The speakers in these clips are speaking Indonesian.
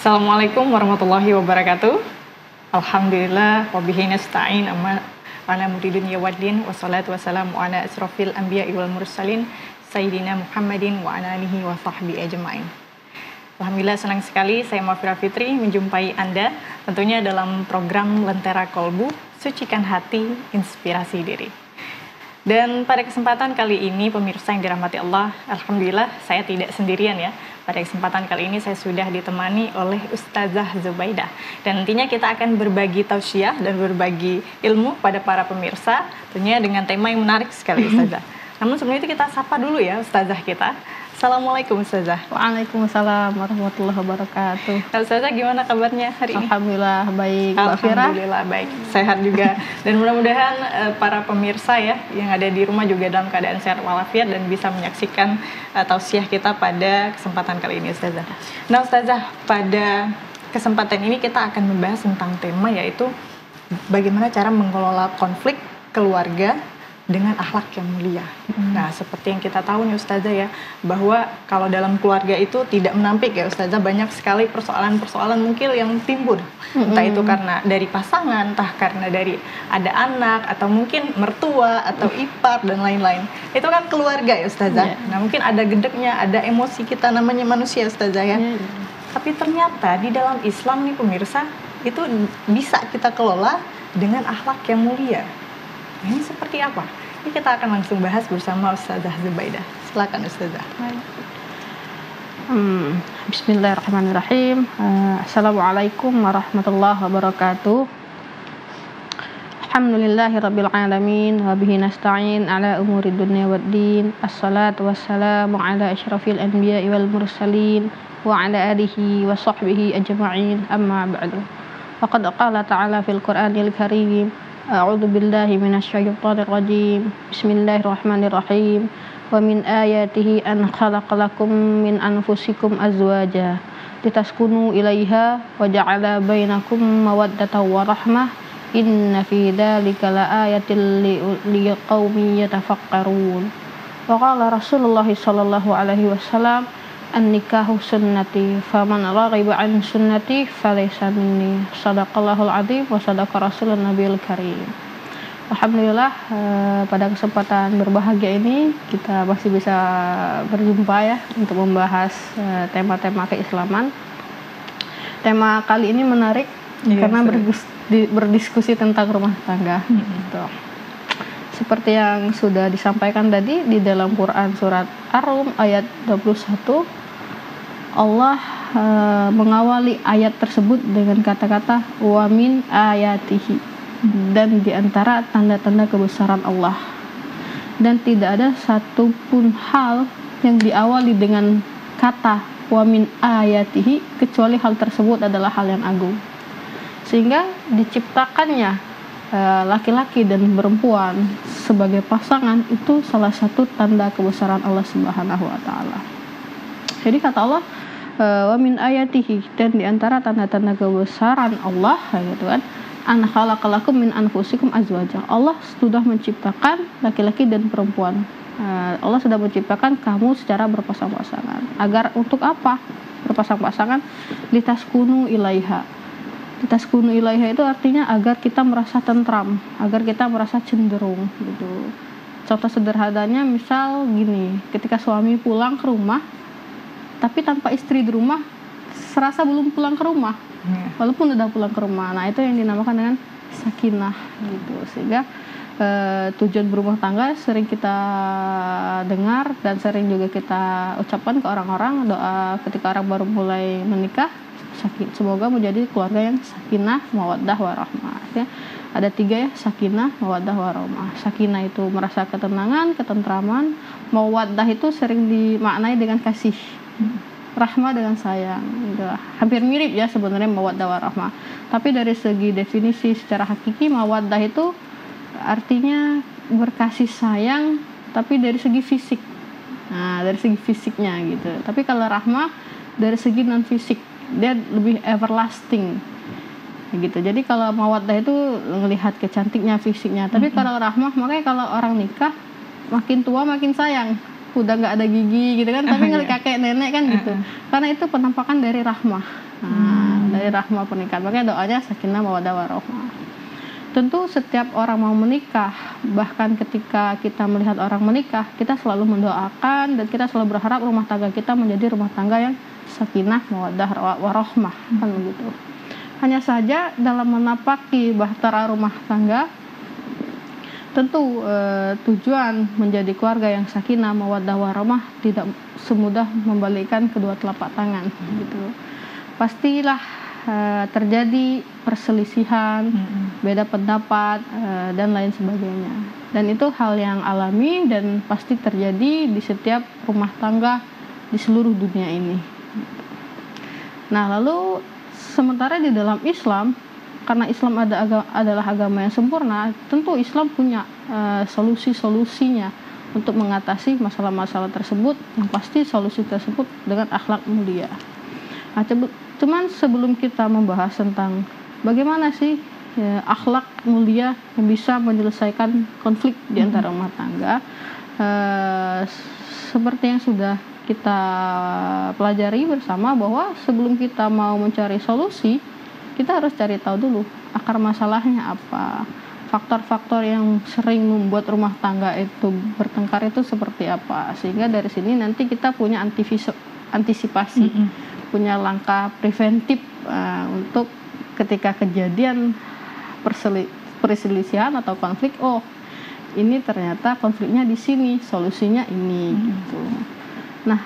Assalamualaikum warahmatullahi wabarakatuh. Alhamdulillah wa bihi nasta'in amma ala muridin ya waddin wassalatu wassalamu ala asrofil anbiya'i wal mursalin sayyidina Muhammadin wa ala alihi wa sahbihi ajma'in. Alhamdulillah senang sekali saya Mafira Fitri menjumpai Anda tentunya dalam program Lentera Kolbu, Sucikan Hati, Inspirasi Diri. Dan pada kesempatan kali ini pemirsa yang dirahmati Allah, alhamdulillah saya tidak sendirian ya. Pada kesempatan kali ini saya sudah ditemani oleh Ustazah Zubaidah. Dan nantinya kita akan berbagi tausiah dan berbagi ilmu pada para pemirsa, tentunya dengan tema yang menarik sekali Ustazah. Namun sebelum itu kita sapa dulu ya Ustazah kita. Assalamualaikum Ustazah. Waalaikumsalam warahmatullahi wabarakatuh. Ustazah gimana kabarnya hari ini? Alhamdulillah baik, Mbak Fira. Alhamdulillah baik, sehat juga. Dan mudah-mudahan para pemirsa ya yang ada di rumah juga dalam keadaan sehat walafiat dan bisa menyaksikan tausiah kita pada kesempatan kali ini Ustazah. Nah Ustazah, pada kesempatan ini kita akan membahas tentang tema yaitu bagaimana cara mengelola konflik keluarga dengan akhlak yang mulia. Nah, seperti yang kita tahu nih Ustazah ya, bahwa kalau dalam keluarga itu tidak menampik ya Ustazah, banyak sekali persoalan-persoalan mungkin yang timbul. Entah itu karena dari pasangan, entah karena dari ada anak, atau mungkin mertua, atau ipar, dan lain-lain. Itu kan keluarga ya Ustazah. Nah, mungkin ada gedeknya, ada emosi kita namanya manusia Ustazah ya. Tapi ternyata di dalam Islam nih pemirsa, itu bisa kita kelola dengan akhlak yang mulia. Ini seperti apa? Ini kita akan langsung bahas bersama Ustazah Zubaidah. Silakan Ustazah. Bismillahirrahmanirrahim. Assalamualaikum warahmatullahi wabarakatuh. Alhamdulillahirabbil alamin wa bihi nasta'in ala umuri dunya waddin. Assalatu wassalamu ala asyrafil anbiya'i wal mursalin wa ala alihi wa sahbihi ajma'in. Amma ba'du. Faqad qala ta'ala fil Qur'anil Karim. A'udzu billahi minasyaitonir rajim. Bismillahirrahmanirrahim. Wa min ayatihi an khalaqalakum min anfusikum azwaja litaskunu ilaiha wa ja'ala bainakum mawaddatan wa rahmah. Inna fi dzalika laayatil liqaumin yatafakkarun. Wa qala Rasulullah sallallahu alaihi wasallam an-nikahu sunnati faman raghiba an sunnati falaysa minni. Shadaqallahul azim wa shadaqa rasulun nabiyul karim. Alhamdulillah pada kesempatan berbahagia ini kita masih bisa berjumpa ya untuk membahas tema-tema keislaman. Tema kali ini menarik karena berdiskusi tentang rumah tangga. Gitu. Seperti yang sudah disampaikan tadi di dalam Quran surat Ar-Rum ayat 21, Allah mengawali ayat tersebut dengan kata-kata wa min ayatihi, dan di antara tanda-tanda kebesaran Allah. Dan tidak ada satupun hal yang diawali dengan kata wa min ayatihi kecuali hal tersebut adalah hal yang agung. Sehingga diciptakannya laki-laki dan perempuan sebagai pasangan itu salah satu tanda kebesaran Allah Subhanahu wa taala. Jadi kata Allah wa min ayatihi, dan di antara tanda-tanda kebesaran Allah gitu kan, an khalaqalakum min anfusikum azwaja. Allah sudah menciptakan laki-laki dan perempuan. Allah sudah menciptakan kamu secara berpasang-pasangan. Agar untuk apa? Berpasang-pasangan litaskunu ilaiha. Litaskunu ilaiha itu artinya agar kita merasa tentram, agar kita merasa cenderung gitu. Contoh sederhananya misal gini, ketika suami pulang ke rumah tapi tanpa istri di rumah, serasa belum pulang ke rumah walaupun udah pulang ke rumah. Nah itu yang dinamakan dengan sakinah gitu. Sehingga tujuan berumah tangga sering kita dengar dan sering juga kita ucapkan ke orang-orang, doa ketika orang baru mulai menikah, semoga menjadi keluarga yang sakinah, mawaddah, warahmah ya. Ada 3 ya, sakinah, mawaddah, warahmah. Sakinah itu merasa ketenangan, ketentraman. Mawaddah itu sering dimaknai dengan kasih, rahmah dengan sayang gitu. Hampir mirip ya sebenarnya mawaddah warahmah. Tapi dari segi definisi secara hakiki, mawaddah itu artinya berkasih sayang tapi dari segi fisik. Nah, dari segi fisiknya gitu. Tapi kalau rahmah dari segi non fisik, dia lebih everlasting gitu. Jadi kalau mawaddah itu melihat kecantiknya fisiknya, tapi kalau rahmah, makanya kalau orang nikah makin tua makin sayang, udah nggak ada gigi gitu kan, tapi ngeliat Iya. kakek nenek kan gitu. Karena itu penampakan dari rahmah. Dari rahmah pernikahan. Makanya doanya sakinah mawaddah warahmah. Tentu setiap orang mau menikah, bahkan ketika kita melihat orang menikah, kita selalu mendoakan dan kita selalu berharap rumah tangga kita menjadi rumah tangga yang sakinah mawaddah warahmah kan begitu. Hanya saja dalam menapaki bahtera rumah tangga, tentu tujuan menjadi keluarga yang sakinah mawaddah warahmah tidak semudah membalikkan kedua telapak tangan gitu. Pastilah terjadi perselisihan, beda pendapat dan lain sebagainya. Dan itu hal yang alami dan pasti terjadi di setiap rumah tangga di seluruh dunia ini. Nah, lalu sementara di dalam Islam, karena Islam adalah agama yang sempurna, tentu Islam punya solusi-solusinya untuk mengatasi masalah-masalah tersebut, yang pasti solusi tersebut dengan akhlak mulia. Nah, cuman sebelum kita membahas tentang bagaimana sih akhlak mulia yang bisa menyelesaikan konflik di antara rumah tangga, seperti yang sudah kita pelajari bersama bahwa sebelum kita mau mencari solusi, kita harus cari tahu dulu akar masalahnya apa, faktor-faktor yang sering membuat rumah tangga itu bertengkar itu seperti apa, sehingga dari sini nanti kita punya antisipasi, punya langkah preventif untuk ketika kejadian perselisihan atau konflik, oh ini ternyata konfliknya di sini, solusinya ini gitu. Nah,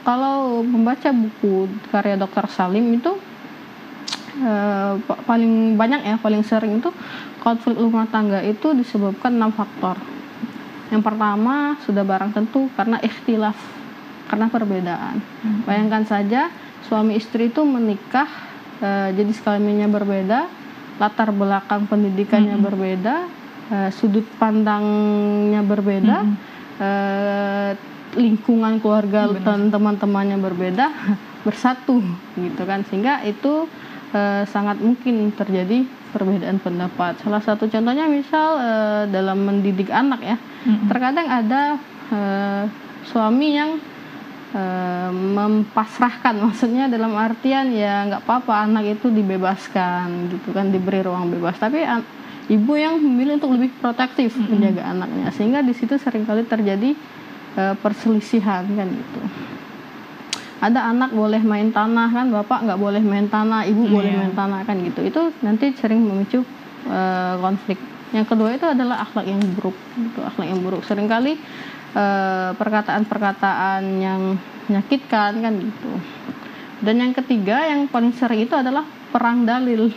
kalau membaca buku karya Dr. Salim itu paling banyak ya, paling sering itu konflik rumah tangga itu disebabkan 6 faktor. Yang pertama sudah barang tentu karena ikhtilaf, karena perbedaan. Bayangkan saja suami istri itu menikah, jadi kelaminnya berbeda, latar belakang pendidikannya berbeda, sudut pandangnya berbeda, lingkungan keluarga dan teman-temannya berbeda, bersatu gitu kan, sehingga itu sangat mungkin terjadi perbedaan pendapat. Salah satu contohnya misal dalam mendidik anak ya, terkadang ada suami yang mempasrahkan, maksudnya dalam artian ya nggak apa-apa anak itu dibebaskan gitu kan, diberi ruang bebas, tapi ibu yang memilih untuk lebih protektif menjaga anaknya, sehingga di situ seringkali terjadi perselisihan kan gitu. Ada anak boleh main tanah kan, bapak nggak boleh main tanah, ibu boleh main tanah kan gitu. Itu nanti sering memicu konflik. Yang kedua itu adalah akhlak yang buruk gitu. Akhlak yang buruk seringkali perkataan-perkataan yang menyakitkan kan gitu. Dan yang ketiga yang paling sering itu adalah perang dalil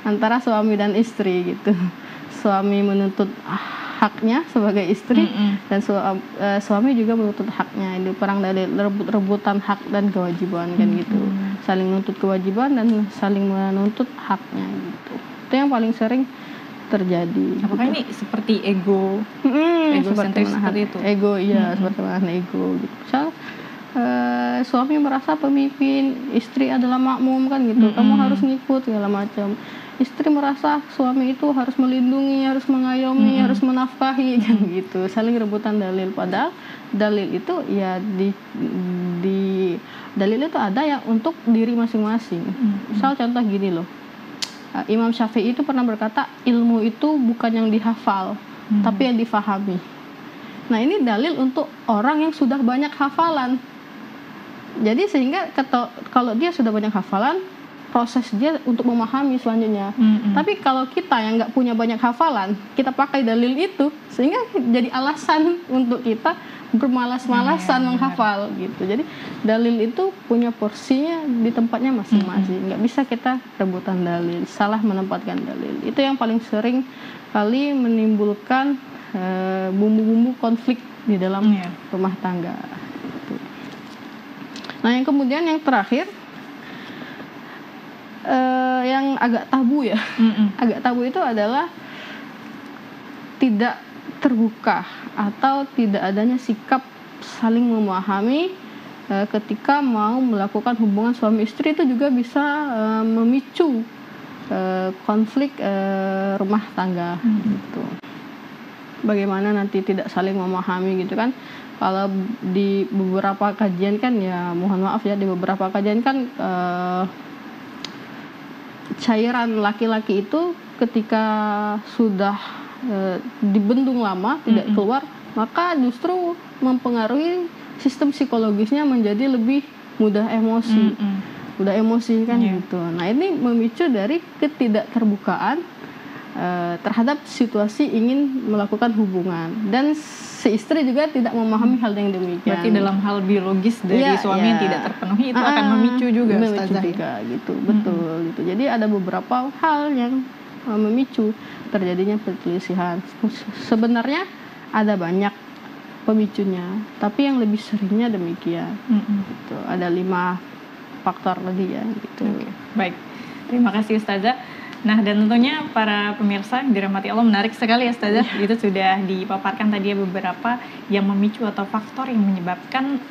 antara suami dan istri gitu. Suami menuntut haknya sebagai istri dan suami juga menuntut haknya. Ini perang dalil, rebutan hak dan kewajiban kan gitu. Saling menuntut kewajiban dan saling menuntut haknya gitu. Itu yang paling sering terjadi. Apakah gitu. ini seperti ego sentris seperti itu? Ego, iya, seperti menahan ego gitu. Misal suami merasa pemimpin, istri adalah makmum kan gitu. Kamu harus ngikut segala macam. Istri merasa suami itu harus melindungi, harus mengayomi, harus menafkahi kan gitu. Saling rebutan dalil, padahal dalil itu ya di dalil itu ada ya untuk diri masing-masing. Misal contoh gini loh. Imam Syafi'i itu pernah berkata, ilmu itu bukan yang dihafal, tapi yang difahami. Nah, ini dalil untuk orang yang sudah banyak hafalan. Jadi sehingga kalau dia sudah banyak hafalan, proses dia untuk memahami selanjutnya. Tapi kalau kita yang nggak punya banyak hafalan, kita pakai dalil itu, sehingga jadi alasan untuk kita bermalas-malasan menghafal gitu. Jadi dalil itu punya porsinya di tempatnya masing-masing. Nggak bisa kita rebutan dalil, salah menempatkan dalil. Itu yang paling sering kali menimbulkan bumbu-bumbu konflik di dalam rumah tangga. Gitu. Nah, yang kemudian yang terakhir, yang agak tabu ya, agak tabu itu adalah tidak terbuka atau tidak adanya sikap saling memahami ketika mau melakukan hubungan suami istri. Itu juga bisa memicu konflik rumah tangga gitu. Bagaimana nanti tidak saling memahami gitu kan. Kalau di beberapa kajian kan ya, mohon maaf ya, di beberapa kajian kan cairan laki-laki itu ketika sudah dibendung lama tidak keluar, maka justru mempengaruhi sistem psikologisnya menjadi lebih mudah emosi. Mudah emosi kan gitu. Nah, ini memicu dari ketidakterbukaan terhadap situasi ingin melakukan hubungan, dan si istri juga tidak memahami hal yang demikian. Berarti dalam hal biologis dari suami yang tidak terpenuhi itu akan memicu juga, Ustazah, juga gitu. Betul gitu. Jadi ada beberapa hal yang memicu terjadinya perselisihan. Sebenarnya ada banyak pemicunya, tapi yang lebih seringnya demikian. Gitu. Ada 5 faktor tadi ya gitu. Baik, terima kasih Ustazah. Nah, dan tentunya para pemirsa yang dirahmati Allah, menarik sekali ya Ustazah. Itu sudah dipaparkan tadi ya beberapa yang memicu atau faktor yang menyebabkan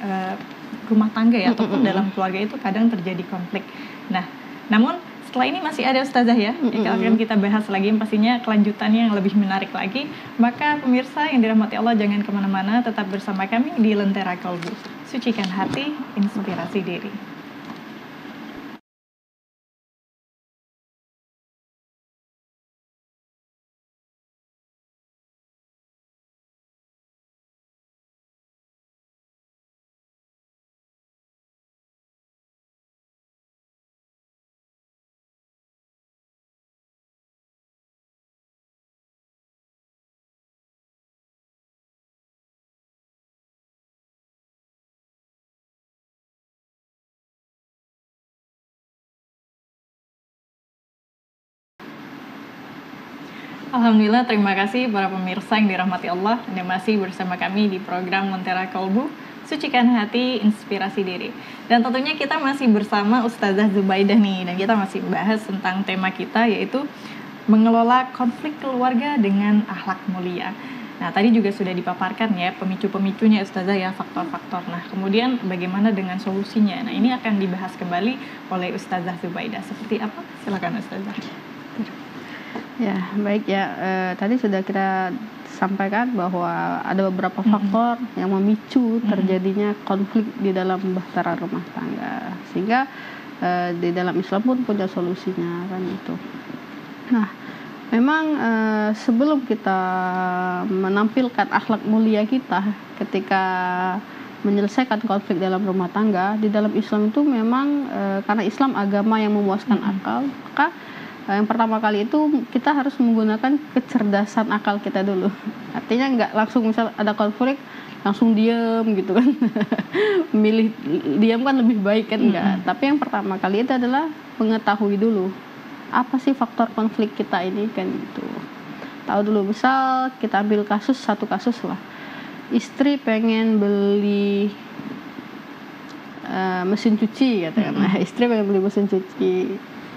rumah tangga ya ataupun dalam keluarga itu kadang terjadi konflik. Nah, namun setelah ini masih ada Ustazah ya, akan kita bahas lagi pastinya kelanjutannya yang lebih menarik lagi. Maka pemirsa yang dirahmati Allah, jangan kemana-mana, tetap bersama kami di Lentera Kalbu. Sucikan hati, inspirasi diri. Alhamdulillah, terima kasih para pemirsa yang dirahmati Allah. Anda masih bersama kami di program Lentera Kalbu, Sucikan Hati, Inspirasi Diri. Dan tentunya kita masih bersama Ustazah Zubaidah nih, dan kita masih bahas tentang tema kita, yaitu mengelola konflik keluarga dengan akhlak mulia. Nah, tadi juga sudah dipaparkan ya pemicu-pemicunya Ustazah ya, faktor-faktor. Nah, kemudian bagaimana dengan solusinya? Nah, ini akan dibahas kembali oleh Ustazah Zubaidah. Seperti apa? Silakan Ustazah. Ya, baik ya. Tadi sudah kita sampaikan bahwa ada beberapa faktor yang memicu terjadinya konflik di dalam bahtera rumah tangga. Sehingga di dalam Islam pun punya solusinya kan itu. Nah, memang sebelum kita menampilkan akhlak mulia kita ketika menyelesaikan konflik dalam rumah tangga, di dalam Islam itu memang karena Islam agama yang memuaskan akal, maka yang pertama kali itu kita harus menggunakan kecerdasan akal kita dulu. Artinya nggak langsung misal ada konflik langsung diam gitu kan. Milih diam kan lebih baik kan, enggak. Tapi yang pertama kali itu adalah mengetahui dulu apa sih faktor konflik kita ini kan gitu. Tahu dulu, misal kita ambil satu kasus lah. Istri pengen beli mesin cuci katakanlah. Istri pengen beli mesin cuci.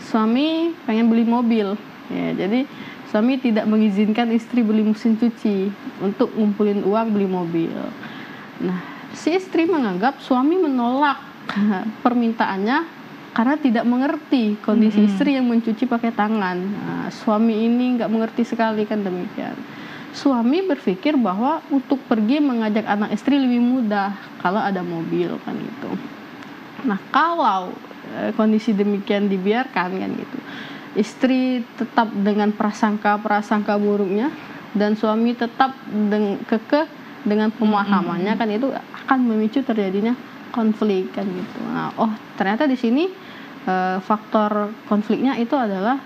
Suami pengen beli mobil, ya, jadi suami tidak mengizinkan istri beli mesin cuci untuk ngumpulin uang beli mobil. Nah, si istri menganggap suami menolak permintaannya karena tidak mengerti kondisi istri yang mencuci pakai tangan. Nah, suami ini nggak mengerti sekali kan demikian. Suami berpikir bahwa untuk pergi mengajak anak istri lebih mudah kalau ada mobil kan gitu. Nah, kalau kondisi demikian dibiarkan kan gitu, istri tetap dengan prasangka buruknya dan suami tetap kekeh dengan pemahamannya kan, itu akan memicu terjadinya konflik kan gitu. Nah, ternyata di sini faktor konfliknya itu adalah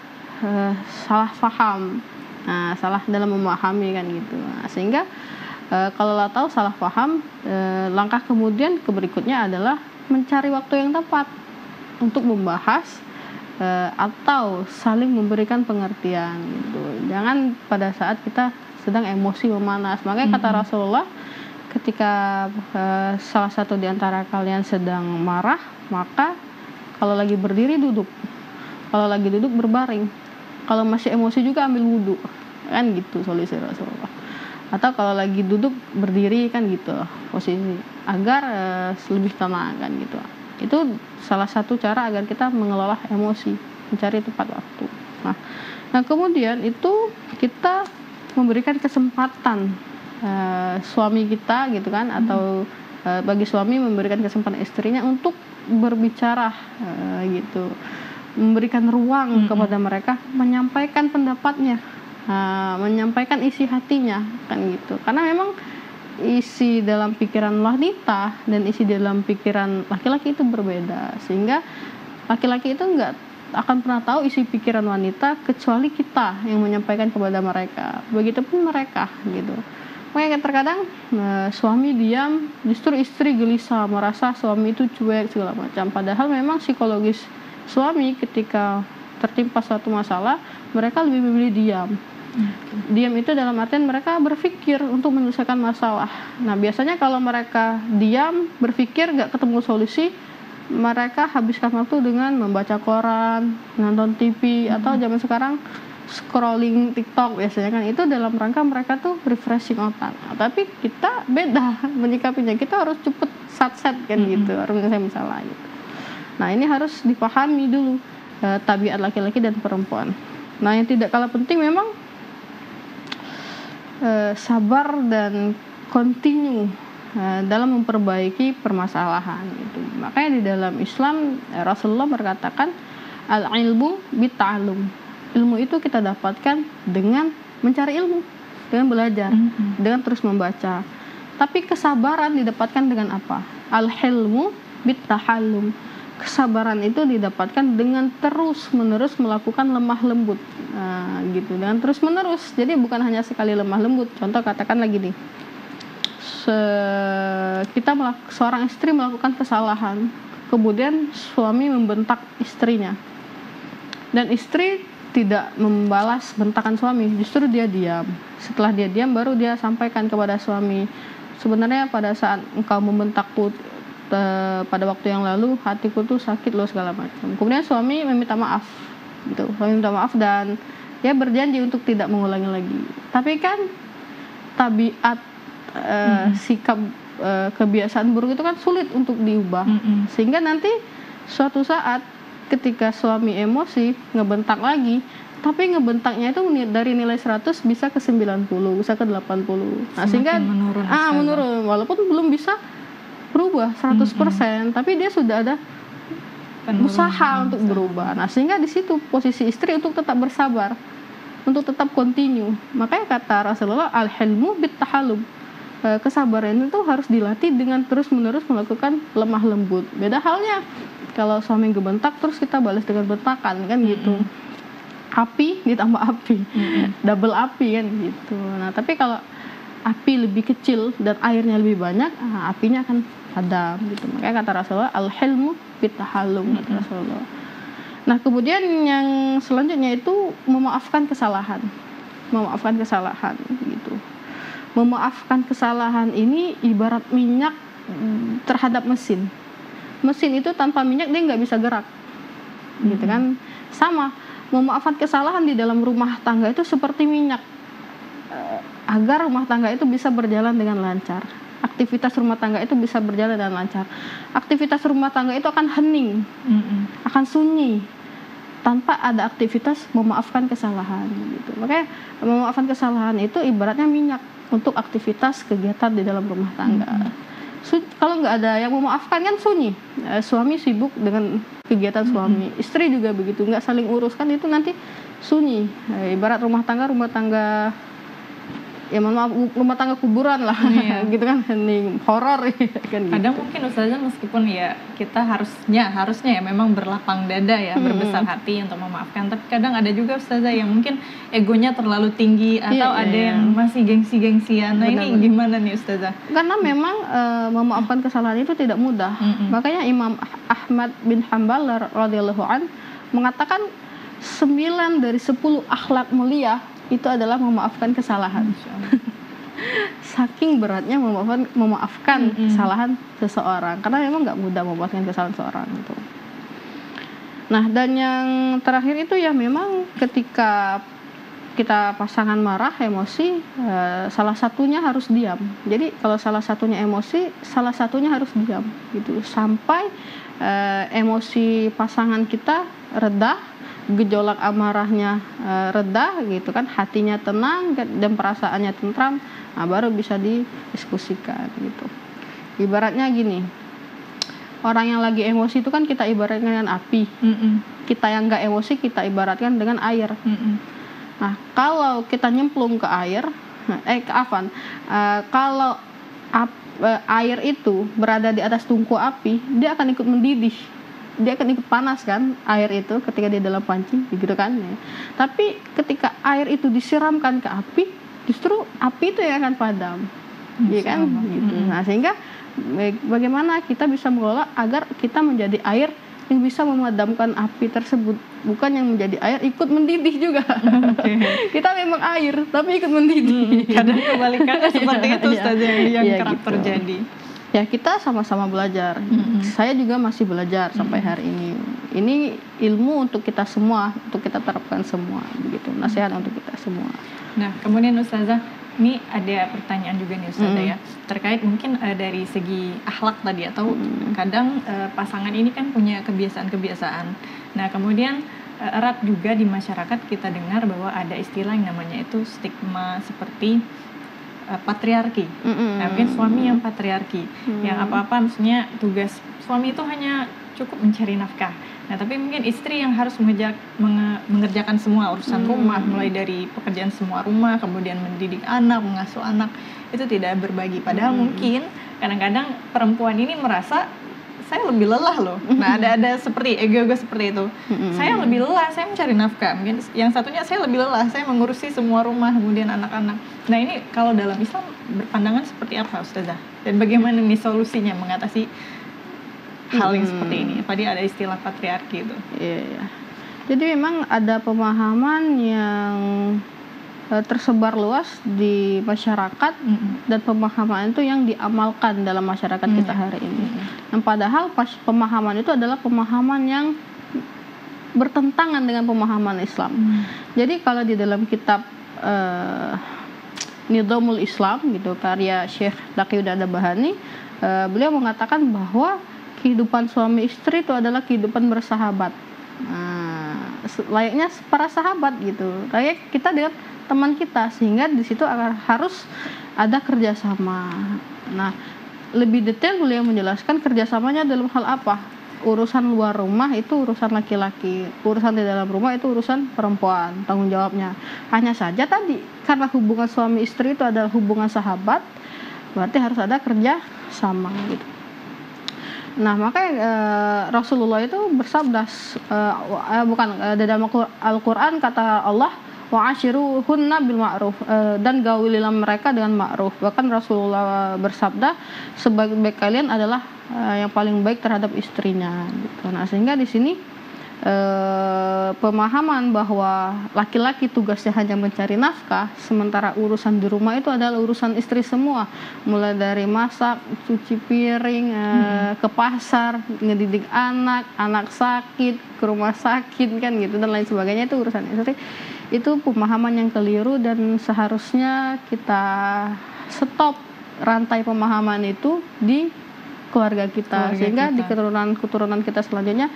salah paham, salah dalam memahami kan gitu. Nah, sehingga kalau tahu salah paham, langkah kemudian berikutnya adalah mencari waktu yang tepat untuk membahas atau saling memberikan pengertian gitu. Jangan pada saat kita sedang emosi memanas. Makanya kata Rasulullah, ketika salah satu di antara kalian sedang marah, maka kalau lagi berdiri duduk, kalau lagi duduk berbaring, kalau masih emosi juga ambil wudhu, kan gitu solusi Rasulullah. Atau kalau lagi duduk berdiri kan gitu posisi, agar lebih tenang kan gitu. Itu salah satu cara agar kita mengelola emosi, mencari tepat waktu. Nah kemudian itu kita memberikan kesempatan suami kita gitu kan, atau bagi suami memberikan kesempatan istrinya untuk berbicara gitu, memberikan ruang kepada mereka menyampaikan pendapatnya, menyampaikan isi hatinya kan gitu. Karena memang isi dalam pikiran wanita dan isi dalam pikiran laki-laki itu berbeda, sehingga laki-laki itu nggak akan pernah tahu isi pikiran wanita kecuali kita yang menyampaikan kepada mereka. Begitupun mereka gitu. Makanya terkadang suami diam, justru istri gelisah, merasa suami itu cuek segala macam. Padahal memang psikologis suami ketika tertimpa suatu masalah, mereka lebih memilih diam. Diam itu dalam artian mereka berpikir untuk menyelesaikan masalah. Nah biasanya kalau mereka diam, berpikir nggak ketemu solusi, mereka habiskan waktu dengan membaca koran, nonton TV, atau zaman sekarang scrolling TikTok biasanya kan. Itu dalam rangka mereka tuh refreshing otak. Nah, tapi kita beda menyikapinya, kita harus cepet sat-set kan gitu, harus menyelesaikan masalah gitu. Nah ini harus dipahami dulu tabiat laki-laki dan perempuan. Nah yang tidak kalah penting memang sabar dan continue dalam memperbaiki permasalahan gitu. Makanya di dalam Islam Rasulullah berkatakan al-ilmu bitta'allum. Ilmu itu kita dapatkan dengan mencari ilmu, dengan belajar, dengan terus membaca. Tapi kesabaran didapatkan dengan apa? Al-hilmu bittahallum. Kesabaran itu didapatkan dengan terus-menerus melakukan lemah lembut, gitu, dengan terus-menerus. Jadi bukan hanya sekali lemah lembut. Contoh katakan lagi nih, seorang istri melakukan kesalahan, kemudian suami membentak istrinya, dan istri tidak membalas bentakan suami, justru dia diam. Setelah dia diam, baru dia sampaikan kepada suami, sebenarnya pada saat engkau membentakku pada waktu yang lalu, hatiku tuh sakit loh segala macam. Kemudian suami meminta maaf gitu, suami minta maaf dan dia berjanji untuk tidak mengulangi lagi. Tapi kan tabiat sikap kebiasaan buruk itu kan sulit untuk diubah, sehingga nanti suatu saat ketika suami emosi ngebentak lagi, tapi ngebentaknya itu dari nilai 100 bisa ke 90, bisa ke 80. Nah, sehingga menurun walaupun belum bisa berubah 100%, tapi dia sudah ada usaha untuk berubah. Nah, sehingga di situ posisi istri untuk tetap bersabar, untuk tetap continue. Makanya kata Rasulullah al-hilmu bittahallum. Kesabaran itu harus dilatih dengan terus-menerus melakukan lemah lembut. Beda halnya kalau suami ngebentak terus kita balas dengan bentakan kan gitu. Api ditambah api, double api kan gitu. Nah, tapi kalau api lebih kecil dan airnya lebih banyak, apinya akan padam gitu. Makanya kata Rasulullah al-hilmu bittahallum, kata Rasulullah. Nah, kemudian yang selanjutnya itu memaafkan kesalahan. Memaafkan kesalahan gitu. Memaafkan kesalahan ini ibarat minyak terhadap mesin. Mesin itu tanpa minyak dia nggak bisa gerak, gitu kan. Sama, memaafkan kesalahan di dalam rumah tangga itu seperti minyak, agar rumah tangga itu bisa berjalan dengan lancar. Aktivitas rumah tangga itu bisa berjalan dengan lancar. Aktivitas rumah tangga itu akan hening, akan sunyi, tanpa ada aktivitas memaafkan kesalahan gitu. Makanya memaafkan kesalahan itu ibaratnya minyak untuk aktivitas kegiatan di dalam rumah tangga. Kalau nggak ada yang memaafkan kan sunyi. Suami sibuk dengan kegiatan suami, istri juga begitu, nggak saling urus kan itu nanti sunyi. Ibarat rumah tangga ya mohon maaf, rumah tangga kuburan lah, gitu kan, hening, horor kan. Kadang gitu. mungkin ustazah meskipun ya kita harusnya ya memang berlapang dada ya, berbesar hati untuk memaafkan, tapi kadang ada juga ustazah yang mungkin egonya terlalu tinggi atau ada yang masih gengsi-gengsian. Nah, ini gimana nih ustazah? Karena memang memaafkan kesalahan itu tidak mudah. Makanya Imam Ahmad bin Hanbal radhiyallahu an mengatakan 9 dari 10 akhlak mulia itu adalah memaafkan kesalahan. Saking beratnya memaafkan kesalahan seseorang, karena memang nggak mudah memaafkan kesalahan seseorang gitu. Nah, dan yang terakhir itu ya memang ketika kita pasangan marah, emosi, salah satunya harus diam. Jadi kalau salah satunya emosi, salah satunya harus diam gitu, sampai emosi pasangan kita reda gejolak amarahnya reda gitu kan, hatinya tenang dan perasaannya tentram, nah baru bisa didiskusikan gitu. Ibaratnya gini, orang yang lagi emosi itu kan kita ibaratkan dengan api. Kita yang nggak emosi kita ibaratkan dengan air. Nah, kalau kita nyemplung ke air, kalau air itu berada di atas tungku api, dia akan ikut mendidih. Dia akan ikut panas kan, air itu ketika dia dalam panci, gitu kan ya. Tapi ketika air itu disiramkan ke api, justru api itu yang akan padam. Iya kan? Gitu. Nah, sehingga bagaimana kita bisa mengelola agar kita menjadi air yang bisa memadamkan api tersebut, bukan yang menjadi air ikut mendidih juga. Kita memang air tapi ikut mendidih. Kadang kebalikannya seperti itu Ustazah, yang kerap gitu. terjadi. Ya kita sama-sama belajar. Saya juga masih belajar sampai hari ini. Ini ilmu untuk kita semua, untuk kita terapkan semua, begitu. Nasihat untuk kita semua. Nah, kemudian Ustazah, ini ada pertanyaan juga nih Ustazah ya, terkait mungkin dari segi akhlak tadi, atau kadang pasangan ini kan punya kebiasaan-kebiasaan. Nah, kemudian erat juga di masyarakat kita dengar bahwa ada istilah yang namanya itu stigma seperti patriarki. Nah, mungkin suami yang patriarki, yang apa-apa maksudnya tugas suami itu hanya cukup mencari nafkah. Nah, tapi mungkin istri yang harus mengerjakan semua urusan rumah, mulai dari pekerjaan semua rumah, kemudian mendidik anak, mengasuh anak, itu tidak berbagi. Padahal mungkin kadang-kadang perempuan ini merasa saya lebih lelah loh. Nah, ada seperti ego seperti itu. Saya lebih lelah, saya mencari nafkah. Mungkin yang satunya saya lebih lelah, saya mengurusi semua rumah, kemudian anak-anak. Nah, ini kalau dalam Islam berpandangan seperti apa Ustazah? Dan bagaimana nih solusinya mengatasi hal yang seperti ini? Tadi ada istilah patriarki itu. Iya. Jadi memang ada pemahaman yang tersebar luas di masyarakat, dan pemahaman itu yang diamalkan dalam masyarakat kita hari ini. Yang padahal pemahaman itu adalah pemahaman yang bertentangan dengan pemahaman Islam. Jadi kalau di dalam kitab Nidhamul Islam gitu, karya Syekh Taqiyuddin Ad-Dabahani, beliau mengatakan bahwa kehidupan suami istri itu adalah kehidupan bersahabat. Layaknya para sahabat gitu, kayak kita dengan teman kita, sehingga di situ harus ada kerjasama. Nah, lebih detail beliau menjelaskan kerjasamanya dalam hal apa. Urusan luar rumah itu urusan laki-laki, urusan di dalam rumah itu urusan perempuan, tanggung jawabnya. Hanya saja tadi, karena hubungan suami istri itu adalah hubungan sahabat, berarti harus ada kerja sama gitu. Nah, makanya Rasulullah itu bersabda, di dalam Al-Quran kata Allah, wa'ashiruhunna bil ma'ruf, dan gaulilah mereka dengan ma'ruf. Bahkan Rasulullah bersabda, sebaik-baik kalian adalah yang paling baik terhadap istrinya gitu. Nah, sehingga di sini pemahaman bahwa laki-laki tugasnya hanya mencari nafkah, sementara urusan di rumah itu adalah urusan istri semua, mulai dari masak, cuci piring, ke pasar, ngedidik anak sakit, ke rumah sakit kan gitu, dan lain sebagainya, itu urusan istri. Itu pemahaman yang keliru, dan seharusnya kita stop rantai pemahaman itu di keluarga kita, sehingga di keturunan kita selanjutnya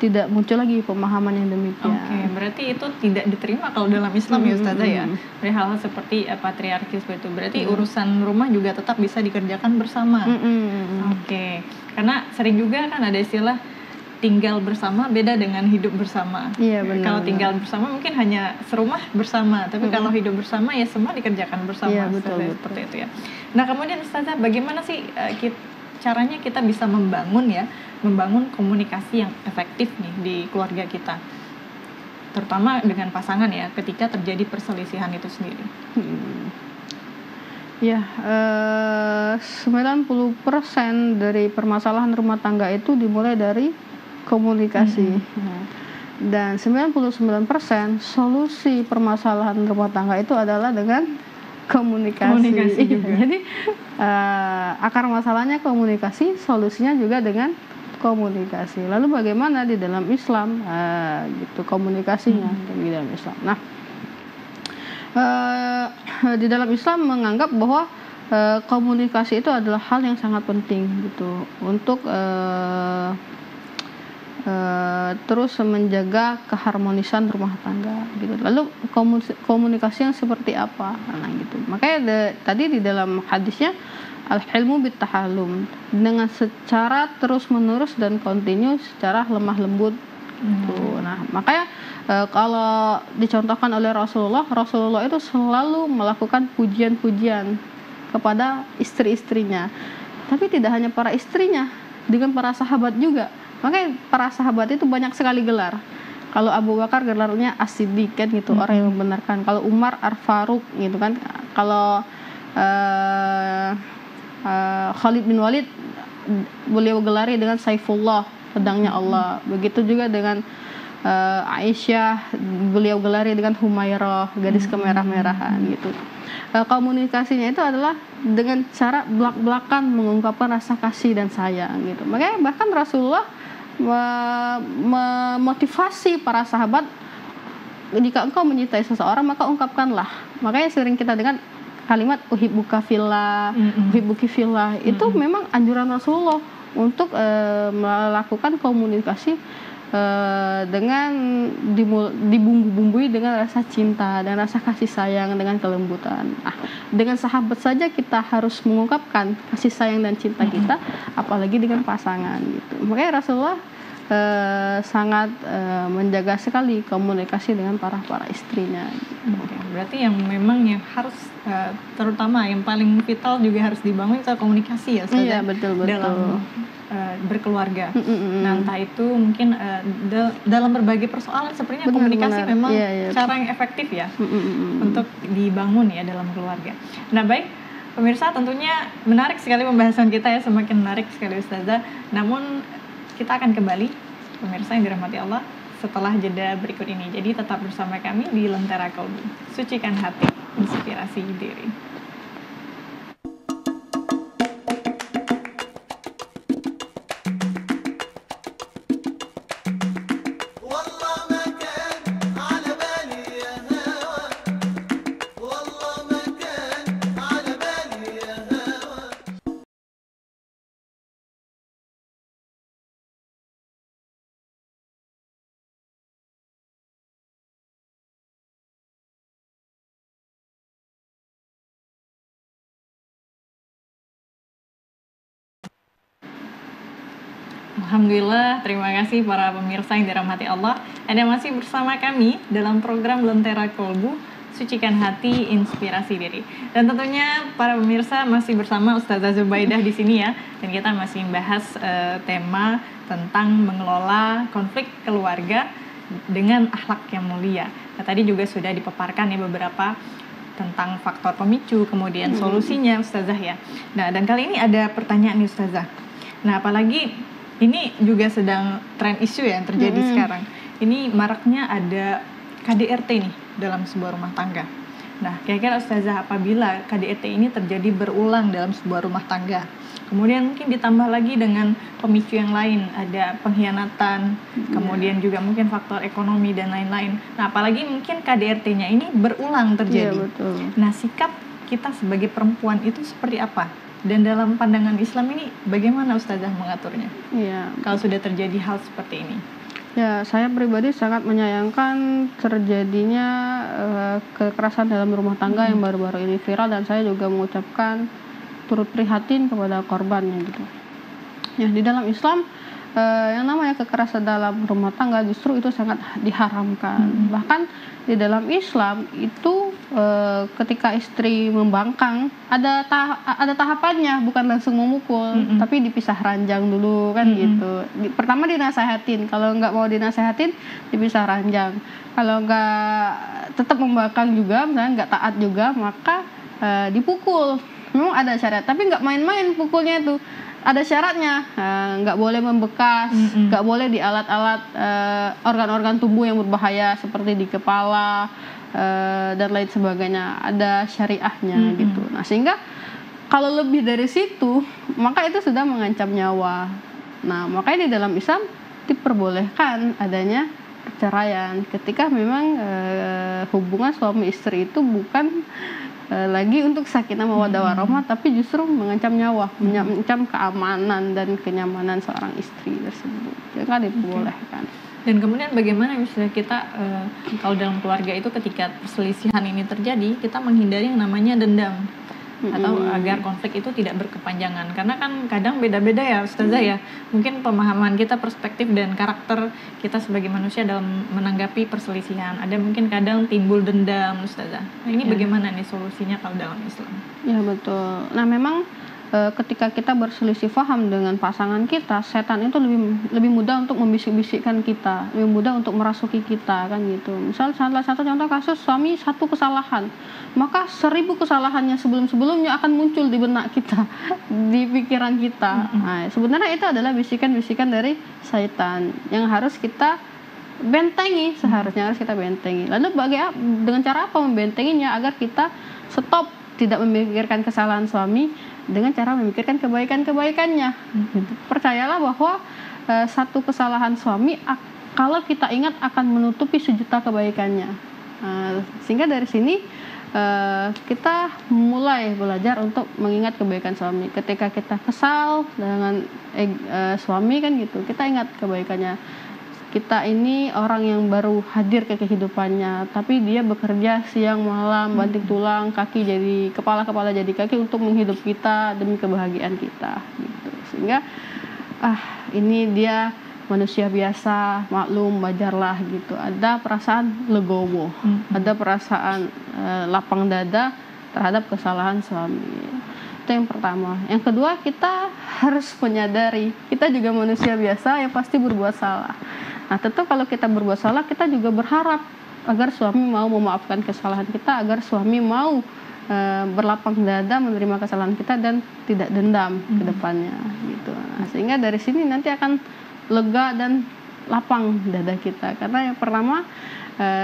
tidak muncul lagi pemahaman yang demikian. Berarti itu tidak diterima kalau dalam Islam ya Ustazah ya. Dari hal-hal seperti patriarki seperti itu. Berarti urusan rumah juga tetap bisa dikerjakan bersama. Karena sering juga kan ada istilah tinggal bersama beda dengan hidup bersama. Iya, benar. Kalau tinggal bersama mungkin hanya serumah bersama, tapi kalau hidup bersama ya semua dikerjakan bersama. Iya, betul. Seperti itu ya. Nah, kemudian Ustazah, bagaimana sih caranya kita bisa membangun komunikasi yang efektif nih di keluarga kita, terutama dengan pasangan ya, ketika terjadi perselisihan itu sendiri? 90% dari permasalahan rumah tangga itu dimulai dari komunikasi. Dan 99% solusi permasalahan rumah tangga itu adalah dengan komunikasi juga. Jadi akar masalahnya komunikasi, solusinya juga dengan komunikasi. Lalu bagaimana di dalam Islam gitu komunikasinya di dalam Islam. Nah, di dalam Islam menganggap bahwa komunikasi itu adalah hal yang sangat penting gitu untuk terus menjaga keharmonisan rumah tangga gitu. Lalu komunikasi yang seperti apa? Nah gitu. Makanya tadi di dalam hadisnya al-hilmu bit-tahallum, dengan secara terus-menerus dan kontinu secara lemah lembut gitu. Nah, makanya kalau dicontohkan oleh Rasulullah itu selalu melakukan pujian-pujian kepada istri-istrinya. Tapi tidak hanya para istrinya, dengan para sahabat juga. Makanya para sahabat itu banyak sekali gelar. Kalau Abu Bakar gelarnya As-Siddiq kan gitu, orang yang membenarkan. Kalau Umar Ar-Faruq gitu kan. Kalau Khalid bin Walid beliau gelari dengan Saifullah, pedangnya Allah. Begitu juga dengan Aisyah, beliau gelari dengan Humairah, gadis kemerah-merahan gitu. Komunikasinya itu adalah dengan cara belak-belakan mengungkapkan rasa kasih dan sayang gitu. Makanya bahkan Rasulullah memotivasi para sahabat, jika engkau mencintai seseorang maka ungkapkanlah. Makanya sering kita dengar kalimat uhibbuka fillah, uhibbuki fillah, itu memang anjuran Rasulullah untuk melakukan komunikasi dengan dibumbu-bumbui dengan rasa cinta dan rasa kasih sayang dengan kelembutan. Nah, dengan sahabat saja kita harus mengungkapkan kasih sayang dan cinta kita, apalagi dengan pasangan gitu. Makanya Rasulullah sangat menjaga sekali komunikasi dengan para istrinya. Oke, berarti yang memang yang harus terutama yang paling vital juga harus dibangun itu komunikasi ya, Iya, betul. dalam berkeluarga. Nah, entah itu mungkin dalam berbagai persoalan sepertinya komunikasi memang cara yang efektif ya untuk dibangun ya dalam keluarga. Nah, baik pemirsa, tentunya menarik sekali pembahasan kita ya, semakin menarik sekali Ustazah. Namun kita akan kembali pemirsa yang dirahmati Allah setelah jeda berikut ini. Jadi tetap bersama kami di Lentera Kolbu. Sucikan hati, inspirasi diri. Alhamdulillah, terima kasih para pemirsa yang dirahmati Allah. Anda masih bersama kami dalam program Lentera Kolbu, Sucikan Hati, Inspirasi Diri. Dan tentunya para pemirsa masih bersama Ustazah Zubaidah di sini ya. Dan kita masih membahas tema tentang mengelola konflik keluarga dengan akhlak yang mulia. Nah, tadi juga sudah dipaparkan ya beberapa tentang faktor pemicu, kemudian solusinya Ustazah ya. Nah, dan kali ini ada pertanyaan nih Ustazah. Nah, apalagi ini juga sedang tren isu ya yang terjadi sekarang. Ini maraknya ada KDRT nih dalam sebuah rumah tangga. Nah, kira-kira Ustazah, apabila KDRT ini terjadi berulang dalam sebuah rumah tangga, kemudian mungkin ditambah lagi dengan pemicu yang lain, ada pengkhianatan, kemudian juga mungkin faktor ekonomi dan lain-lain. Nah, apalagi mungkin KDRT-nya ini berulang terjadi. Iya, betul. Nah, sikap kita sebagai perempuan itu seperti apa? Dan dalam pandangan Islam ini bagaimana Ustazah mengaturnya? Iya. Kalau sudah terjadi hal seperti ini. Ya, saya pribadi sangat menyayangkan terjadinya kekerasan dalam rumah tangga yang baru-baru ini viral, dan saya juga mengucapkan turut prihatin kepada korbannya gitu. Ya, di dalam Islam yang namanya kekerasan dalam rumah tangga justru itu sangat diharamkan. Bahkan di dalam Islam itu ketika istri membangkang ada tahapannya, bukan langsung memukul, tapi dipisah ranjang dulu kan gitu. Pertama dinasehatin, kalau nggak mau dinasehatin dipisah ranjang. Kalau nggak tetap membangkang juga, misalnya nggak taat juga, maka dipukul. Memang ada syarat, tapi nggak main-main pukulnya itu. Ada syaratnya, nggak boleh membekas, nggak boleh di alat-alat organ-organ tubuh yang berbahaya seperti di kepala dan lain sebagainya. Ada syariahnya gitu. Nah, sehingga kalau lebih dari situ, maka itu sudah mengancam nyawa. Nah, makanya di dalam Islam diperbolehkan adanya perceraian ketika memang hubungan suami istri itu bukan lagi untuk sakinah mawaddah warahmah, tapi justru mengancam nyawa, mengancam keamanan dan kenyamanan seorang istri tersebut. Jangan diperbolehkan. Dan kemudian bagaimana misalnya kita kalau dalam keluarga itu ketika perselisihan ini terjadi, kita menghindari yang namanya dendam atau agar konflik itu tidak berkepanjangan, karena kan kadang beda-beda ya Ustazah ya, mungkin pemahaman kita, perspektif dan karakter kita sebagai manusia dalam menanggapi perselisihan, ada mungkin kadang timbul dendam Ustazah. Nah, ini bagaimana nih solusinya kalau dalam Islam? Ya betul. Nah memang ketika kita berselisih paham dengan pasangan kita, setan itu lebih mudah untuk membisik-bisikkan kita, lebih mudah untuk merasuki kita, kan gitu. Misal salah satu contoh kasus, suami satu kesalahan, maka 1000 kesalahannya sebelumnya akan muncul di benak kita, di pikiran kita. Nah, sebenarnya itu adalah bisikan-bisikan dari setan yang harus kita bentengi, seharusnya harus kita bentengi. Lalu dengan cara apa membentenginya agar kita stop tidak memikirkan kesalahan suami dengan cara memikirkan kebaikan-kebaikannya. Percayalah bahwa satu kesalahan suami kalau kita ingat akan menutupi 1.000.000 kebaikannya. Sehingga dari sini kita mulai belajar untuk mengingat kebaikan suami. Ketika kita kesal dengan suami kan gitu, kita ingat kebaikannya. Kita ini orang yang baru hadir ke kehidupannya, tapi dia bekerja siang malam, banting tulang, kaki jadi kepala jadi kaki untuk menghidup kita demi kebahagiaan kita gitu. Sehingga ini dia manusia biasa, maklum, wajarlah gitu. Ada perasaan legowo, ada perasaan lapang dada terhadap kesalahan suami. Itu yang pertama. Yang kedua, kita harus menyadari kita juga manusia biasa yang pasti berbuat salah. Nah, tentu kalau kita berbuat salah, kita juga berharap agar suami mau memaafkan kesalahan kita, agar suami mau berlapang dada menerima kesalahan kita dan tidak dendam ke depannya gitu. Nah, sehingga dari sini nanti akan lega dan lapang dada kita. Karena yang pertama,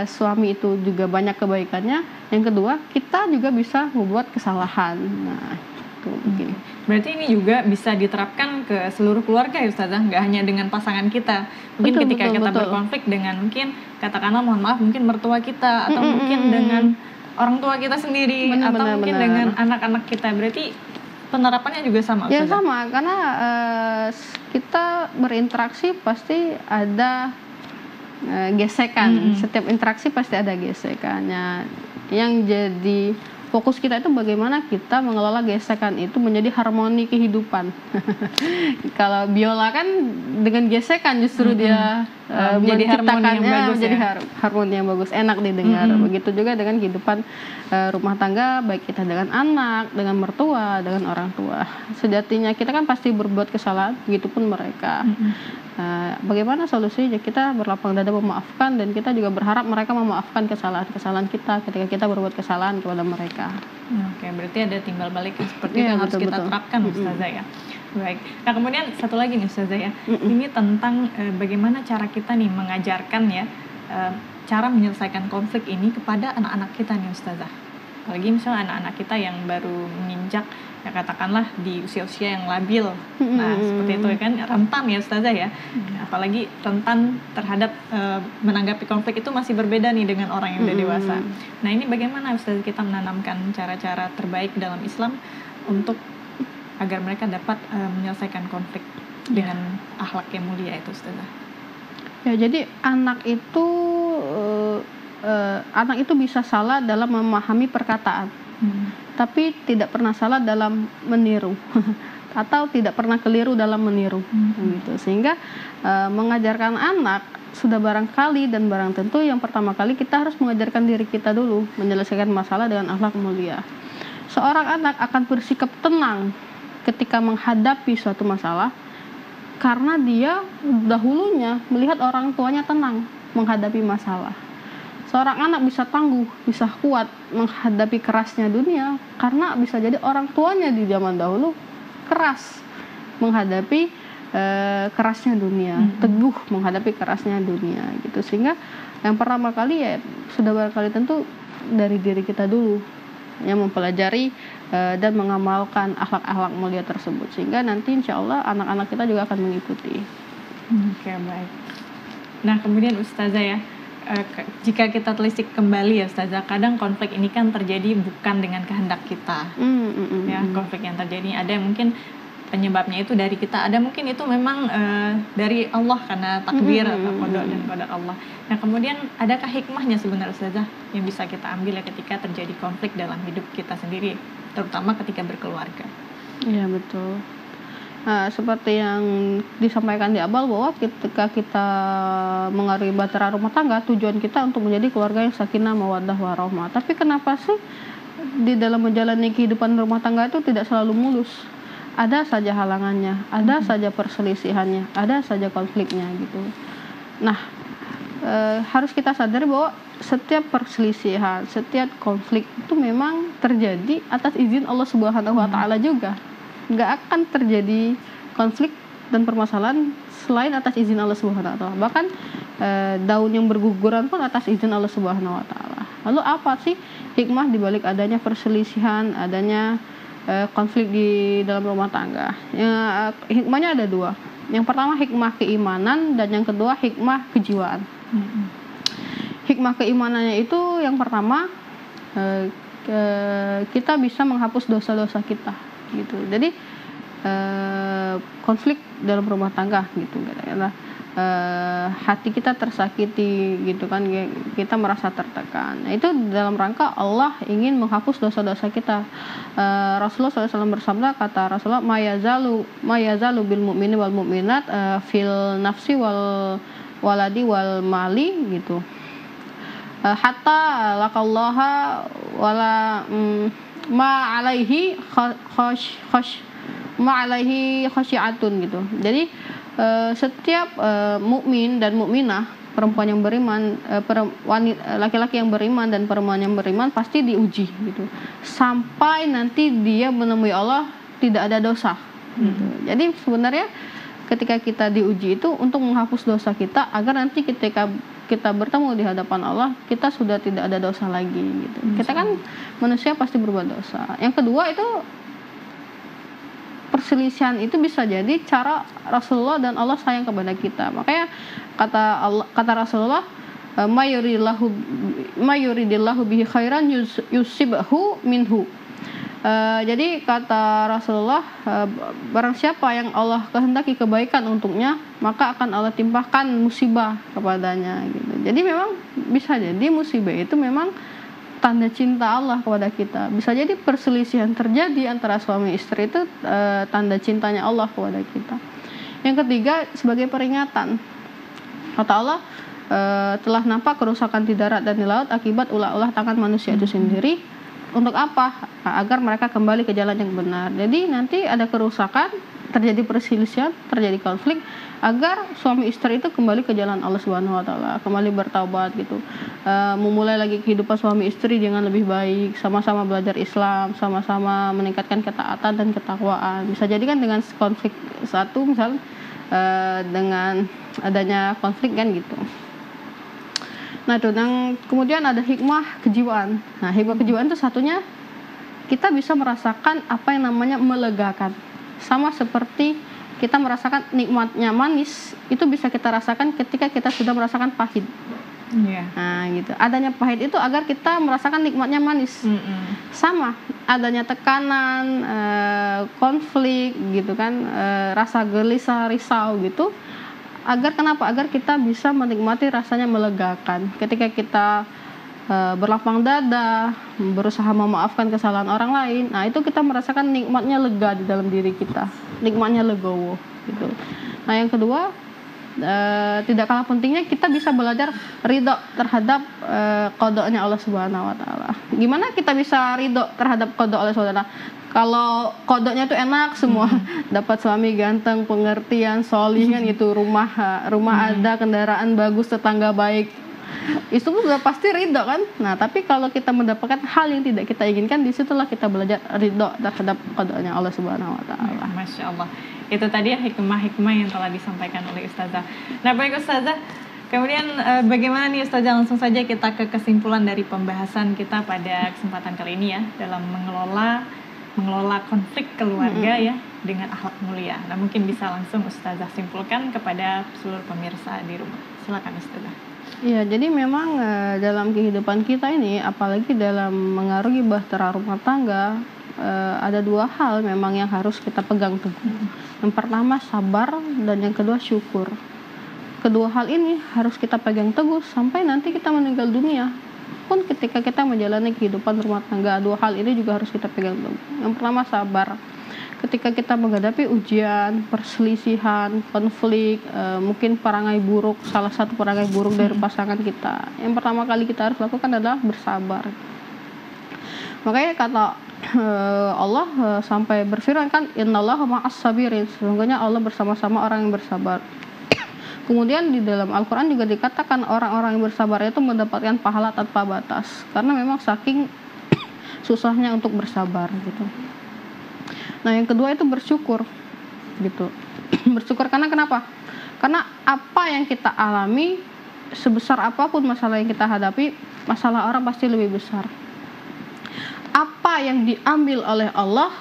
suami itu juga banyak kebaikannya. Yang kedua, kita juga bisa membuat kesalahan. Nah, itu mungkin. Berarti ini juga bisa diterapkan ke seluruh keluarga ya Ustazah, nggak hanya dengan pasangan kita. Mungkin ketika kita berkonflik dengan mungkin katakanlah mohon maaf mungkin mertua kita atau mungkin dengan orang tua kita sendiri atau mungkin dengan anak-anak kita. Berarti penerapannya juga sama Ustazah? Ya sama, karena kita berinteraksi pasti ada gesekan. Setiap interaksi pasti ada gesekannya. Yang jadi fokus kita itu bagaimana kita mengelola gesekan itu menjadi harmoni kehidupan. Kalau biola kan dengan gesekan justru dia menciptakannya menjadi harmoni yang bagus, enak didengar. Begitu juga dengan kehidupan rumah tangga, baik kita dengan anak, dengan mertua, dengan orang tua. Sejatinya kita kan pasti berbuat kesalahan, begitupun mereka. Bagaimana solusinya? Kita berlapang dada memaafkan, dan kita juga berharap mereka memaafkan kesalahan-kesalahan kita ketika kita berbuat kesalahan kepada mereka. Oke, berarti ada timbal balik yang seperti itu yang harus kita terapkan Ustazah ya. Baik. Nah kemudian satu lagi nih Ustazah ya, ini tentang bagaimana cara kita nih mengajarkan ya cara menyelesaikan konflik ini kepada anak-anak kita nih Ustazah. Apalagi misalnya anak-anak kita yang baru menginjak ya katakanlah di usia-usia yang labil. Nah seperti itu kan rentan ya Ustazah ya. Apalagi rentan terhadap menanggapi konflik itu masih berbeda nih dengan orang yang udah dewasa. Nah ini bagaimana Ustazah kita menanamkan cara-cara terbaik dalam Islam untuk agar mereka dapat menyelesaikan konflik dengan akhlak yang mulia itu Ustazah? Ya jadi anak itu bisa salah dalam memahami perkataan, tapi tidak pernah salah dalam meniru atau tidak pernah keliru dalam meniru, gitu. Sehingga mengajarkan anak sudah barangkali dan barang tentu yang pertama kali kita harus mengajarkan diri kita dulu menyelesaikan masalah dengan akhlak mulia. Seorang anak akan bersikap tenang ketika menghadapi suatu masalah karena dia dahulunya melihat orang tuanya tenang menghadapi masalah. Seorang anak bisa tangguh, bisa kuat menghadapi kerasnya dunia karena bisa jadi orang tuanya di zaman dahulu keras menghadapi kerasnya dunia, teguh menghadapi kerasnya dunia gitu. Sehingga yang pertama kali ya sudah barangkali tentu dari diri kita dulu yang mempelajari dan mengamalkan akhlak-akhlak mulia tersebut, sehingga nanti insya Allah anak-anak kita juga akan mengikuti. Oke, baik. Nah kemudian Ustazah ya, jika kita telisik kembali ya Ustazah, kadang konflik ini kan terjadi bukan dengan kehendak kita. Ya, konflik yang terjadi ada mungkin penyebabnya itu dari kita, ada mungkin itu memang dari Allah karena takdir atau qada dan qadar Allah. Nah, kemudian adakah hikmahnya sebenarnya Ustazah yang bisa kita ambil ya ketika terjadi konflik dalam hidup kita sendiri, terutama ketika berkeluarga? Iya, betul. Seperti yang disampaikan di awal bahwa ketika kita mengarungi bahtera rumah tangga, tujuan kita untuk menjadi keluarga yang sakinah, mawaddah, warahmah. Tapi kenapa sih di dalam menjalani kehidupan rumah tangga itu tidak selalu mulus? Ada saja halangannya, ada saja perselisihannya, ada saja konfliknya gitu. Nah, harus kita sadari bahwa setiap perselisihan, setiap konflik itu memang terjadi atas izin Allah Subhanahu wa Ta'ala juga. Nggak akan terjadi konflik dan permasalahan selain atas izin Allah Subhanahu wa Ta'ala. Bahkan daun yang berguguran pun atas izin Allah Subhanahu wa Ta'ala. Lalu apa sih hikmah dibalik adanya perselisihan, adanya konflik di dalam rumah tangga? Hikmahnya ada dua. Yang pertama hikmah keimanan, dan yang kedua hikmah kejiwaan. Hikmah keimanannya itu yang pertama, kita bisa menghapus dosa-dosa kita gitu. Jadi konflik dalam rumah tangga gitu, katakanlah hati kita tersakiti gitu kan, kita merasa tertekan. Nah, itu dalam rangka Allah ingin menghapus dosa-dosa kita. Rasulullah SAW bersabda, kata Rasulullah, mayazalu bil mu'mini wal mu'minat fil nafsi wal waladi wal mali gitu, hatta laqallaha wala ma alaihi khasyiatun gitu. Jadi setiap mukmin dan mukminah, perempuan yang beriman, laki-laki yang beriman dan perempuan yang beriman pasti diuji gitu, sampai nanti dia menemui Allah tidak ada dosa gitu. Jadi sebenarnya ketika kita diuji itu untuk menghapus dosa kita, agar nanti ketika kita bertemu di hadapan Allah, kita sudah tidak ada dosa lagi gitu. Kita kan manusia pasti berbuat dosa. Yang kedua itu, perselisihan itu bisa jadi cara Rasulullah dan Allah sayang kepada kita. Makanya kata Rasulullah, mayuridillahu bihi khairan yusibhu minhu. Jadi kata Rasulullah, barang siapa yang Allah kehendaki kebaikan untuknya, maka akan Allah timpahkan musibah kepadanya gitu. Jadi memang bisa jadi musibah itu memang tanda cinta Allah kepada kita. Bisa jadi perselisihan terjadi antara suami istri itu tanda cintanya Allah kepada kita. Yang ketiga, sebagai peringatan. Kata Allah, telah nampak kerusakan di darat dan di laut akibat ulah-ulah tangan manusia itu sendiri. Untuk apa? Agar mereka kembali ke jalan yang benar. Jadi nanti ada kerusakan, terjadi perselisihan, terjadi konflik, agar suami istri itu kembali ke jalan Allah Subhanahu wa Ta'ala, kembali bertaubat gitu, memulai lagi kehidupan suami istri dengan lebih baik, sama-sama belajar Islam, sama-sama meningkatkan ketaatan dan ketakwaan. Bisa jadi kan dengan konflik satu, misal dengan adanya konflik kan gitu. Nah itu, dan kemudian ada hikmah kejiwaan. Nah, hikmah kejiwaan itu satunya, kita bisa merasakan apa yang namanya melegakan. Sama seperti kita merasakan nikmatnya manis, itu bisa kita rasakan ketika kita sudah merasakan pahit. Nah gitu, adanya pahit itu agar kita merasakan nikmatnya manis. Sama, adanya tekanan, konflik gitu kan, rasa gelisah, risau gitu, agar kenapa? Agar kita bisa menikmati rasanya melegakan. Ketika kita berlapang dada, berusaha memaafkan kesalahan orang lain, nah itu kita merasakan nikmatnya lega di dalam diri kita, nikmatnya legowo gitu. Nah yang kedua, tidak kalah pentingnya, kita bisa belajar ridho terhadap qadanya Allah Subhanahu wa Ta'ala. Gimana kita bisa ridho terhadap qada Allah Subhanahu wa Ta'ala? Kalau kodoknya tuh enak semua, dapat suami ganteng, pengertian, solih kan gitu, rumah ada, kendaraan bagus, tetangga baik, itu sudah pasti ridho kan. Nah tapi kalau kita mendapatkan hal yang tidak kita inginkan, disitulah kita belajar ridho terhadap kodoknya Allah Subhanahu wa Ta'ala. Masya Allah, itu tadi ya hikmah-hikmah yang telah disampaikan oleh Ustazah. Nah baik Ustazah, kemudian bagaimana nih Ustazah, langsung saja kita ke kesimpulan dari pembahasan kita pada kesempatan kali ini ya, dalam mengelola konflik keluarga ya dengan akhlak mulia. Nah mungkin bisa langsung Ustazah simpulkan kepada seluruh pemirsa di rumah. Silakan Ustazah. Iya, jadi memang dalam kehidupan kita ini, apalagi dalam mengaruhi bahtera rumah tangga, ada dua hal memang yang harus kita pegang teguh. Yang pertama sabar, dan yang kedua syukur. Kedua hal ini harus kita pegang teguh sampai nanti kita meninggal dunia. Pun ketika kita menjalani kehidupan rumah tangga, dua hal ini juga harus kita pegang teguh. Yang pertama sabar. Ketika kita menghadapi ujian, perselisihan, konflik, mungkin perangai buruk, salah satu perangai buruk dari pasangan kita, yang pertama kali kita harus lakukan adalah bersabar. Makanya kata Allah sampai berfirman kan, innallaha ma'as sabirin, sesungguhnya Allah bersama-sama orang yang bersabar. Kemudian di dalam Al-Quran juga dikatakan orang-orang yang bersabar itu mendapatkan pahala tanpa batas, karena memang saking susahnya untuk bersabar gitu. Nah yang kedua itu bersyukur gitu. Bersyukur karena kenapa? Karena apa yang kita alami, sebesar apapun masalah yang kita hadapi, masalah orang pasti lebih besar. Apa yang diambil oleh Allah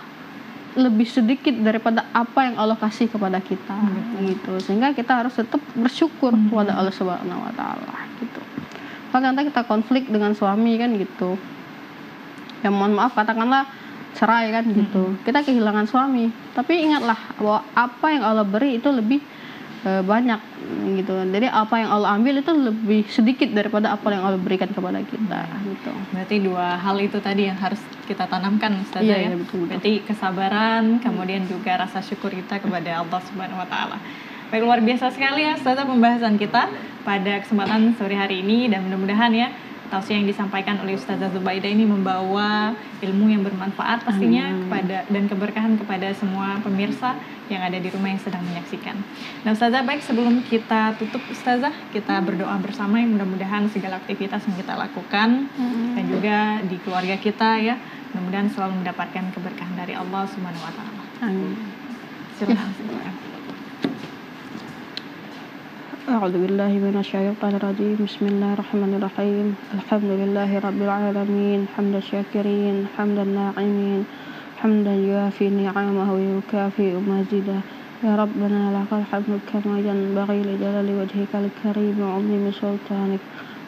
lebih sedikit daripada apa yang Allah kasih kepada kita gitu. Sehingga kita harus tetap bersyukur kepada Allah Subhanahu wa taala gitu. Kalau nanti kita konflik dengan suami kan gitu, ya mohon maaf katakanlah cerai kan gitu, kita kehilangan suami, tapi ingatlah bahwa apa yang Allah beri itu lebih banyak gitu. Jadi apa yang Allah ambil itu lebih sedikit daripada apa yang Allah berikan kepada kita gitu. Berarti dua hal itu tadi yang harus kita tanamkan, Ustazah, iya, ya. Betul. Berarti kesabaran, kemudian juga rasa syukur kita kepada Allah Subhanahu wa taala. Baik, luar biasa sekali ya Ustazah pembahasan kita pada kesempatan sore hari ini, dan mudah-mudahan ya tausiah yang disampaikan oleh Ustazah Zubaidah ini membawa ilmu yang bermanfaat pastinya kepada dan keberkahan kepada semua pemirsa yang ada di rumah yang sedang menyaksikan. Nah Ustazah, baik sebelum kita tutup Ustazah, kita berdoa bersama yang mudah-mudahan segala aktivitas yang kita lakukan dan juga di keluarga kita ya, mudah-mudahan selalu mendapatkan keberkahan dari Allah Subhanahu wa taala. Amin. Silakan. أعوذ بالله من الشيطان الرجيم بسم الله الرحمن الرحيم الحمد لله رب العالمين حمد الشاكرين حمد الناعمين حمدا يوافي نعمه ويكافئ مزيدا يا ربنا لك الحمد كما ينبغي لجلال وجهك الكريم وعظيم سلطانك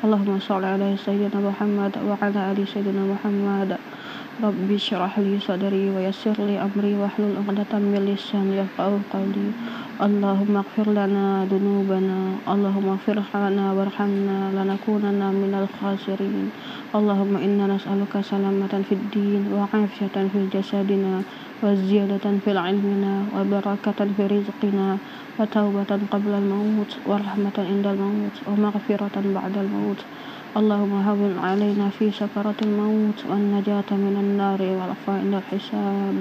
اللهم صل على سيدنا محمد وعلى آل سيدنا محمد رب اشرح لي صدري ويسر لي أمري واحلل عقدة من لساني يفقهوا قولي اللهم اغفر لنا ذنوبنا اللهم اغفر لنا وارحمنا لنكونن من الخاسرين اللهم إنا نسألك سلامة في الدين وعافية في جسدنا وزيادة في علمنا وبركة في رزقنا وتوبة قبل الموت ورحمة عند الموت ومغفرة بعد الموت اللهم هون علينا في سكرة الموت والنجاة من النار والعفو عند الحساب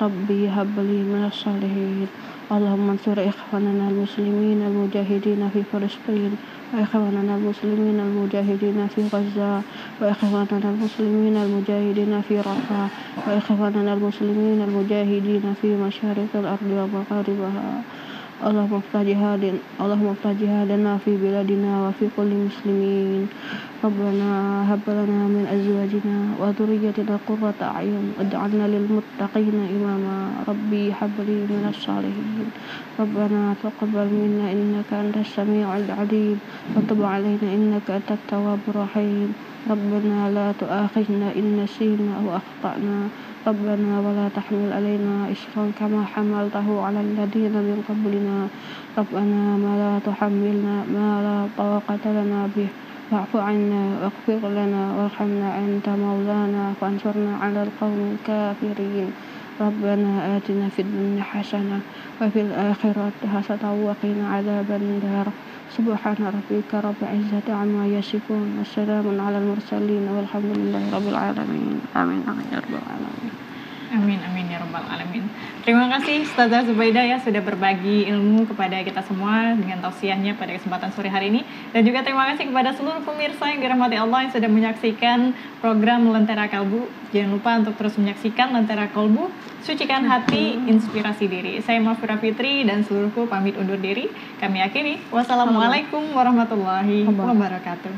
ربي هب لي من الصالحين اللهم انصر إخواننا المسلمين المجاهدين في فلسطين وإخواننا المسلمين المجاهدين في غزة وإخواننا المسلمين المجاهدين في رفح وإخواننا المسلمين المجاهدين في مشارق الأرض ومغاربها اللهم افتح جهادنا في بلادنا وفي كل مسلمين ربنا هب لنا من أزواجنا وذريتنا قرة أعين واجعلنا للمتقين إماما ربي هب لي من الصالحين ربنا تقبل منا إنك أنت السميع العليم وتب علينا إنك أنت التواب الرحيم ربنا لا تؤاخذنا إن نسينا أو أخطأنا ربنا ولا تحمل علينا إصرا كما حملته على الذين من قبلنا ربنا ما لا تحملنا ما لا طاقة لنا به واعف عنا واغفر لنا وارحمنا أنت مولانا فانصرنا على القوم الكافرين ربنا آتنا في الدنيا حسنة وفي الآخرة حسنة وقنا عذاب النار سبحان ربك رب العزة عما يصفون والسلام على المرسلين والحمد لله رب العالمين آمين آمين يا رب العالمين. Amin, amin ya rabbal alamin. Terima kasih Ustazah Zubaidah ya sudah berbagi ilmu kepada kita semua dengan tausiahnya pada kesempatan sore hari ini. Dan juga terima kasih kepada seluruh pemirsa yang dirahmati Allah yang sudah menyaksikan program Lentera Kalbu. Jangan lupa untuk terus menyaksikan Lentera Kalbu, sucikan hati, inspirasi diri. Saya Mafira Fitri dan seluruhku pamit undur diri. Kami akhiri. Wassalamualaikum warahmatullahi wabarakatuh.